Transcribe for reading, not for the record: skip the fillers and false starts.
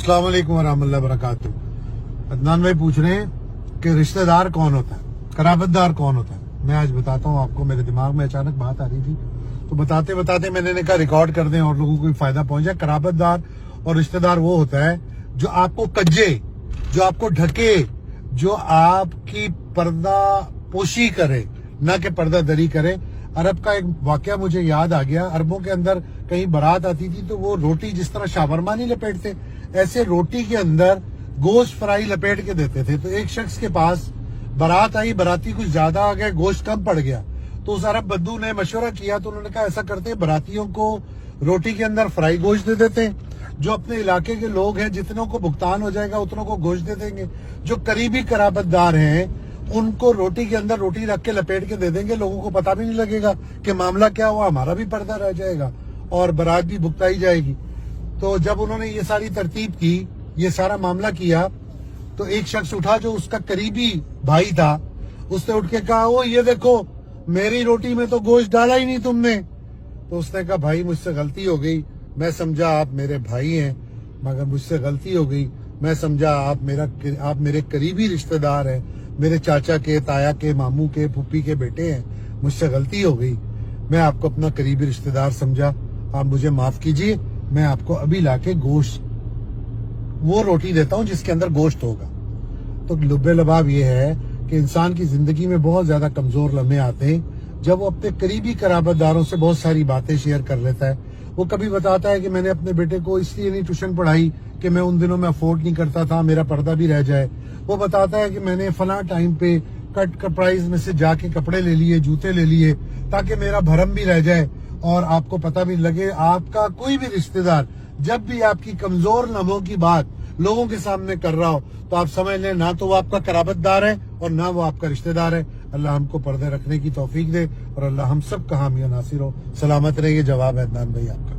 अस्सलाम वालेकुम वरहमतुल्लाहि वबरकातुहू। अदनान भाई पूछ रहे हैं कि रिश्तेदार कौन होता है, कराबतदार कौन होता है। मैं आज बताता हूँ आपको, मेरे दिमाग में अचानक बात आ रही थी तो बताते बताते मैंने कहा रिकॉर्ड कर दें और लोगों को फायदा पहुंचे। कराबतदार और रिश्तेदार वो होता है जो आपको कज्जे, जो आपको ढके, जो आपकी पर्दा पोशी करे, ना कि पर्दा दरी करे। अरब का एक वाकया मुझे याद आ गया। अरबों के अंदर कहीं बारात आती थी तो वो रोटी जिस तरह शावरमा नहीं लपेटते, ऐसे रोटी के अंदर गोश्त फ्राई लपेट के देते थे। तो एक शख्स के पास बारात आई, बाराती कुछ ज्यादा आ गए, गोश्त कम पड़ गया। तो उस अरब बद्दू ने मशवरा किया तो उन्होंने कहा ऐसा करते हैं, बारातियों को रोटी के अंदर फ्राई गोश्त दे देते हैं। जो अपने इलाके के लोग हैं, जितनों को भुगतान हो जाएगा उतनों को गोश्त दे देंगे। जो करीबी कराबतदार हैं उनको रोटी के अंदर रोटी रख के लपेट के दे देंगे। लोगों को पता भी नहीं लगेगा कि मामला क्या हुआ, हमारा भी पर्दा रह जाएगा और बारात भी भुगताई जाएगी। तो जब उन्होंने ये सारी तरतीब की, ये सारा मामला किया, तो एक शख्स उठा जो उसका करीबी भाई था, उसने उठ के कहा, ओ ये देखो मेरी रोटी में तो गोश्त डाला ही नहीं तुमने। तो उसने कहा भाई मुझसे गलती हो गई, मैं समझा आप मेरे भाई हैं मगर मुझसे गलती हो गई। मैं समझा आप मेरे करीबी रिश्तेदार हैं, मेरे चाचा के, ताया के, मामू के, फूफी के बेटे हैं, मुझसे गलती हो गई। मैं आपको अपना करीबी रिश्तेदार समझा, आप मुझे माफ कीजिए। मैं आपको अभी लाके गोश्त, वो रोटी देता हूँ जिसके अंदर गोश्त होगा। तो लुब्बे लबाब ये है कि इंसान की जिंदगी में बहुत ज्यादा कमजोर लम्हे आते हैं जब वो अपने करीबी कराबतदारों से बहुत सारी बातें शेयर कर लेता है। वो कभी बताता है कि मैंने अपने बेटे को इसलिए नहीं ट्यूशन पढ़ाई कि मैं उन दिनों में अफोर्ड नहीं करता था, मेरा पर्दा भी रह जाए। वो बताता है कि मैंने फला टाइम पे कट प्राइस में से जाके कपड़े ले लिए, जूते ले लिए ताकि मेरा भरम भी रह जाए और आपको पता भी लगे। आपका कोई भी रिश्तेदार जब भी आपकी कमजोर लम्हों की बात लोगों के सामने कर रहा हो तो आप समझ लें ना तो वो आपका कराबतदार है और ना वो आपका रिश्तेदार है। अल्लाह हमको पर्दे रखने की तौफीक दे और अल्लाह हम सब का हामी नासिर हो। सलामत रहिए। जवाब है अदनान भाई आपका।